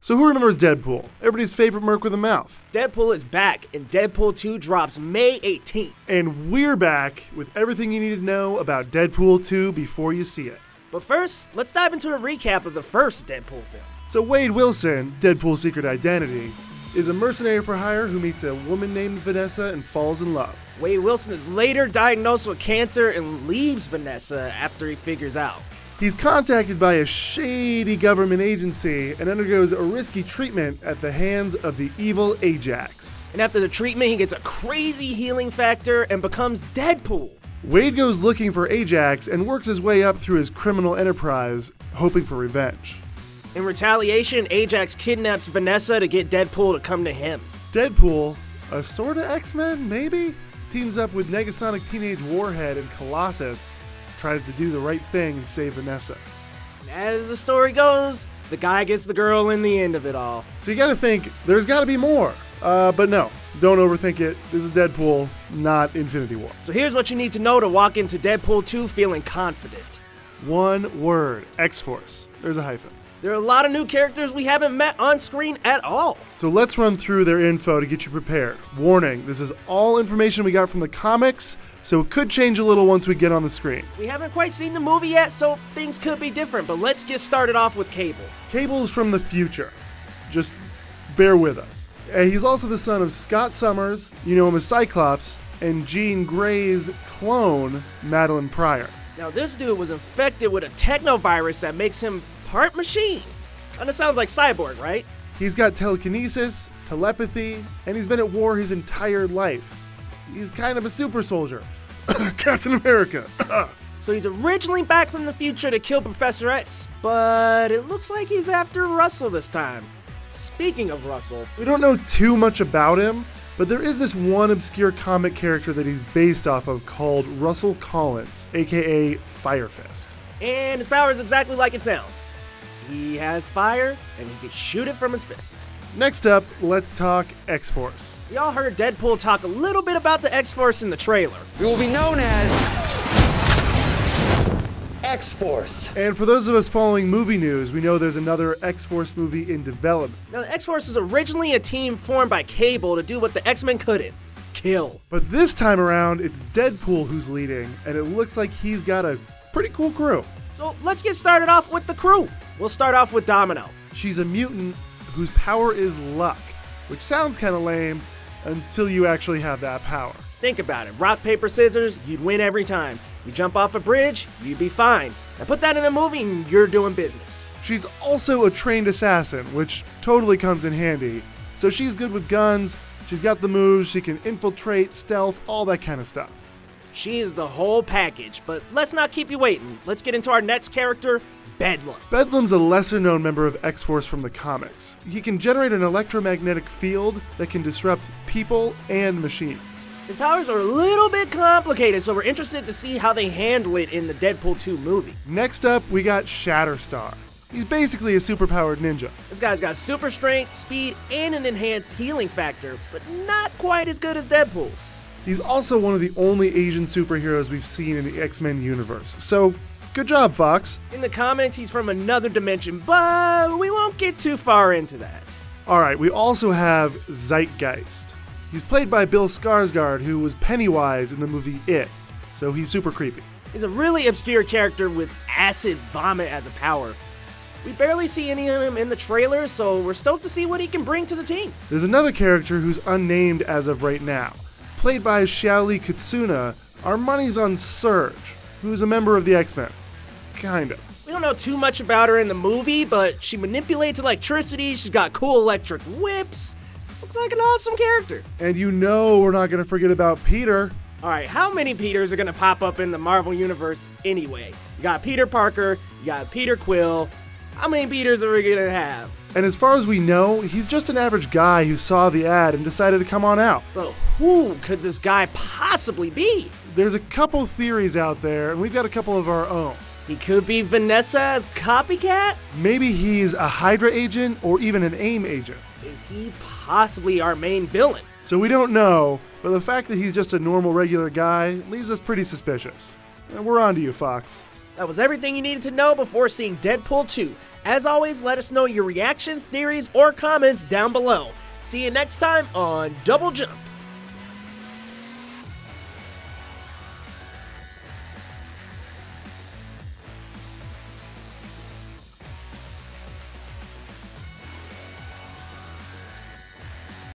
So who remembers Deadpool? Everybody's favorite merc with a mouth. Deadpool is back, and Deadpool 2 drops May 18th. And we're back with everything you need to know about Deadpool 2 before you see it. But first, let's dive into a recap of the first Deadpool film. So Wade Wilson, Deadpool's secret identity, is a mercenary for hire who meets a woman named Vanessa and falls in love. Wade Wilson is later diagnosed with cancer and leaves Vanessa after he figures out. He's contacted by a shady government agency and undergoes a risky treatment at the hands of the evil Ajax. And after the treatment, he gets a crazy healing factor and becomes Deadpool. Wade goes looking for Ajax and works his way up through his criminal enterprise, hoping for revenge. In retaliation, Ajax kidnaps Vanessa to get Deadpool to come to him. Deadpool, a sort of X-Men, maybe? Teams up with Negasonic Teenage Warhead and Colossus, tries to do the right thing and save Vanessa. As the story goes, the guy gets the girl in the end of it all. So you gotta think, there's gotta be more. But no, don't overthink it. This is Deadpool, not Infinity War. So here's what you need to know to walk into Deadpool 2 feeling confident. One word, X-Force. There's a hyphen. There are a lot of new characters we haven't met on screen at all. So let's run through their info to get you prepared. Warning, this is all information we got from the comics, so it could change a little once we get on the screen. We haven't quite seen the movie yet, so things could be different, but let's get started off with Cable. Cable is from the future. Just bear with us. He's also the son of Scott Summers, you know him as Cyclops, and Jean Grey's clone, Madeline Pryor. Now this dude was infected with a technovirus that makes him part machine. Kinda sounds like Cyborg, right? He's got telekinesis, telepathy, and he's been at war his entire life. He's kind of a super soldier. Captain America. So he's originally back from the future to kill Professor X, but it looks like he's after Russell this time. Speaking of Russell, we don't know too much about him, but there is this one obscure comic character that he's based off of called Russell Collins, aka Fire Fist. And his power is exactly like it sounds. He has fire, and he can shoot it from his fists. Next up, let's talk X-Force. We all heard Deadpool talk a little bit about the X-Force in the trailer. We will be known as X-Force. And for those of us following movie news, we know there's another X-Force movie in development. Now, the X-Force is originally a team formed by Cable to do what the X-Men couldn't: kill. But this time around, it's Deadpool who's leading, and it looks like he's got a pretty cool crew. So let's get started off with the crew. We'll start off with Domino. She's a mutant whose power is luck, which sounds kind of lame until you actually have that power. Think about it. Rock, paper, scissors, you'd win every time. You jump off a bridge, you'd be fine. Now put that in a movie and you're doing business. She's also a trained assassin, which totally comes in handy. So she's good with guns, she's got the moves, she can infiltrate, stealth, all that kind of stuff. She is the whole package, but let's not keep you waiting. Let's get into our next character, Bedlam. Bedlam's a lesser-known member of X-Force from the comics. He can generate an electromagnetic field that can disrupt people and machines. His powers are a little bit complicated, so we're interested to see how they handle it in the Deadpool 2 movie. Next up, we got Shatterstar. He's basically a superpowered ninja. This guy's got super strength, speed, and an enhanced healing factor, but not quite as good as Deadpool's. He's also one of the only Asian superheroes we've seen in the X-Men universe, so good job, Fox. In the comics, he's from another dimension, but we won't get too far into that. Alright, we also have Zeitgeist. He's played by Bill Skarsgård, who was Pennywise in the movie It, so he's super creepy. He's a really obscure character with acid vomit as a power. We barely see any of him in the trailer, so we're stoked to see what he can bring to the team. There's another character who's unnamed as of right now. Played by Xiaoli Kutsuna, our money's on Surge, who's a member of the X-Men. Kind of. We don't know too much about her in the movie, but she manipulates electricity, she's got cool electric whips. This looks like an awesome character. And you know we're not going to forget about Peter. Alright, how many Peters are going to pop up in the Marvel Universe anyway? You got Peter Parker, you got Peter Quill. How many Peters are we going to have? And as far as we know, he's just an average guy who saw the ad and decided to come on out. But who could this guy possibly be? There's a couple theories out there, and we've got a couple of our own. He could be Vanessa's copycat? Maybe he's a Hydra agent or even an AIM agent. Is he possibly our main villain? So we don't know, but the fact that he's just a normal regular guy leaves us pretty suspicious. And we're on to you, Fox. That was everything you needed to know before seeing Deadpool 2. As always, let us know your reactions, theories, or comments down below. See you next time on Double Jump.